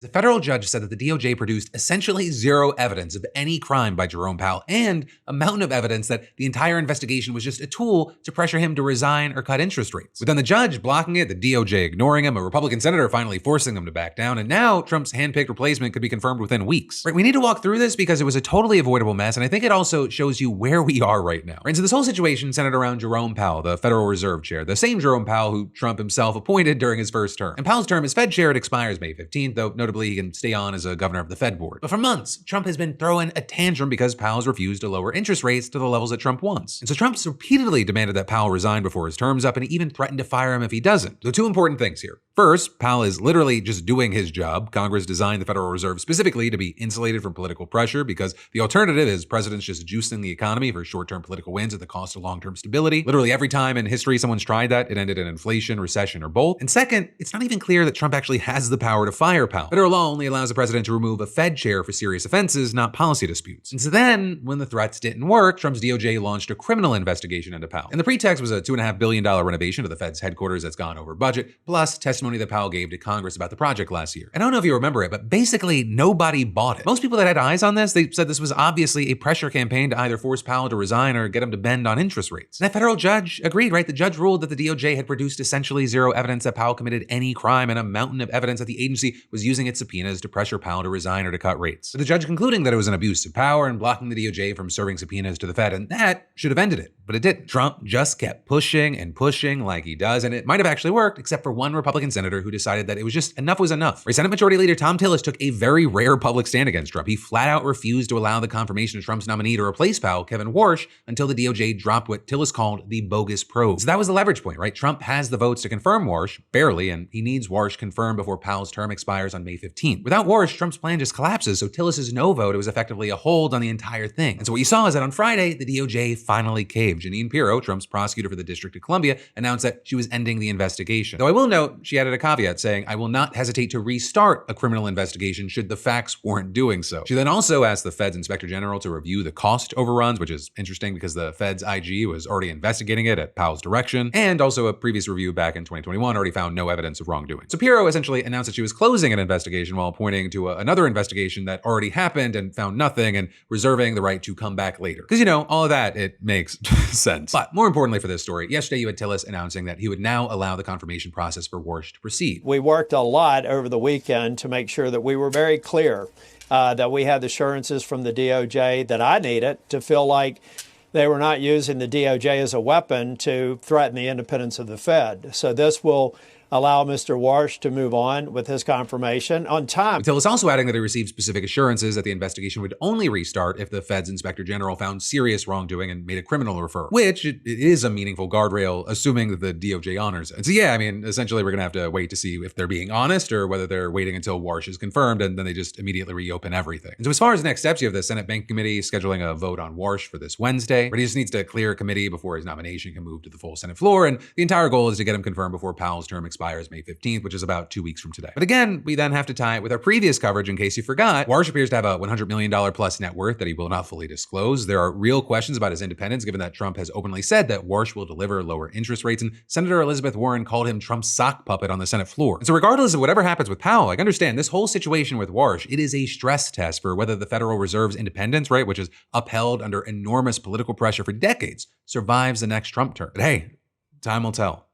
The federal judge said that the DOJ produced essentially zero evidence of any crime by Jerome Powell and a mountain of evidence that the entire investigation was just a tool to pressure him to resign or cut interest rates. With then the judge blocking it, the DOJ ignoring him, a Republican senator finally forcing him to back down, and now Trump's handpicked replacement could be confirmed within weeks. Right, we need to walk through this because it was a totally avoidable mess, and I think it also shows you where we are right now. Right, so this whole situation centered around Jerome Powell, the Federal Reserve Chair, the same Jerome Powell who Trump himself appointed during his first term. And Powell's term as Fed Chair expires May 15th, though notably he can stay on as a governor of the Fed board. But for months, Trump has been throwing a tantrum because Powell's refused to lower interest rates to the levels that Trump wants. And so Trump's repeatedly demanded that Powell resign before his term's up, and he even threatened to fire him if he doesn't. So two important things here. First, Powell is literally just doing his job. Congress designed the Federal Reserve specifically to be insulated from political pressure because the alternative is presidents just juicing the economy for short-term political wins at the cost of long-term stability. Literally every time in history someone's tried that, it ended in inflation, recession, or both. And second, it's not even clear that Trump actually has the power to fire Powell. Federal law only allows the president to remove a Fed chair for serious offenses, not policy disputes. And so then, when the threats didn't work, Trump's DOJ launched a criminal investigation into Powell. And the pretext was a $2.5 billion renovation of the Fed's headquarters that's gone over budget, plus testimony that Powell gave to Congress about the project last year. And I don't know if you remember it, but basically nobody bought it. Most people that had eyes on this, they said this was obviously a pressure campaign to either force Powell to resign or get him to bend on interest rates. And that federal judge agreed, right? The judge ruled that the DOJ had produced essentially zero evidence that Powell committed any crime and a mountain of evidence that the agency was using its subpoenas to pressure Powell to resign or to cut rates. With the judge concluding that it was an abuse of power and blocking the DOJ from serving subpoenas to the Fed, and that should have ended it, but it didn't. Trump just kept pushing and pushing like he does, and it might have actually worked, except for one Republican senator who decided that it was just enough was enough. Senate Majority Leader Tom Tillis took a very rare public stand against Trump. He flat out refused to allow the confirmation of Trump's nominee to replace Powell, Kevin Warsh, until the DOJ dropped what Tillis called the bogus probe. So that was the leverage point, right? Trump has the votes to confirm Warsh, barely, and he needs Warsh confirmed before Powell's term expires on May 15th. Without Warsh, Trump's plan just collapses, so Tillis's no vote, it was effectively a hold on the entire thing. And so what you saw is that on Friday, the DOJ finally caved. Jeanine Pirro, Trump's prosecutor for the District of Columbia, announced that she was ending the investigation. Though I will note, she added a caveat saying, "I will not hesitate to restart a criminal investigation should the facts warrant doing so." She then also asked the Fed's Inspector General to review the cost overruns, which is interesting because the Fed's IG was already investigating it at Powell's direction, and also a previous review back in 2021 already found no evidence of wrongdoing. So Pirro essentially announced that she was closing an investigation while pointing to another investigation that already happened and found nothing and reserving the right to come back later. Because, you know, all of that, it makes sense. But more importantly for this story, yesterday you had Tillis announcing that he would now allow the confirmation process for Warsh to proceed. We worked a lot over the weekend to make sure that we were very clear that we had assurances from the DOJ that I needed to feel like they were not using the DOJ as a weapon to threaten the independence of the Fed. So this will allow Mr. Warsh to move on with his confirmation on time. Tillis also adding that he received specific assurances that the investigation would only restart if the Fed's Inspector General found serious wrongdoing and made a criminal referral, which it is a meaningful guardrail, assuming that the DOJ honors it. And so yeah, I mean, essentially we're gonna have to wait to see if they're being honest or whether they're waiting until Warsh is confirmed and then they just immediately reopen everything. And so as far as next steps, you have the Senate Bank Committee scheduling a vote on Warsh for this Wednesday, but he just needs to clear a committee before his nomination can move to the full Senate floor. And the entire goal is to get him confirmed before Powell's term expires May 15th, which is about 2 weeks from today. But again, we then have to tie it with our previous coverage in case you forgot. Warsh appears to have a $100 million plus net worth that he will not fully disclose. There are real questions about his independence, given that Trump has openly said that Warsh will deliver lower interest rates, and Senator Elizabeth Warren called him Trump's sock puppet on the Senate floor. And so regardless of whatever happens with Powell, like understand this whole situation with Warsh, it is a stress test for whether the Federal Reserve's independence, right, which is upheld under enormous political pressure for decades, survives the next Trump term. But hey, time will tell.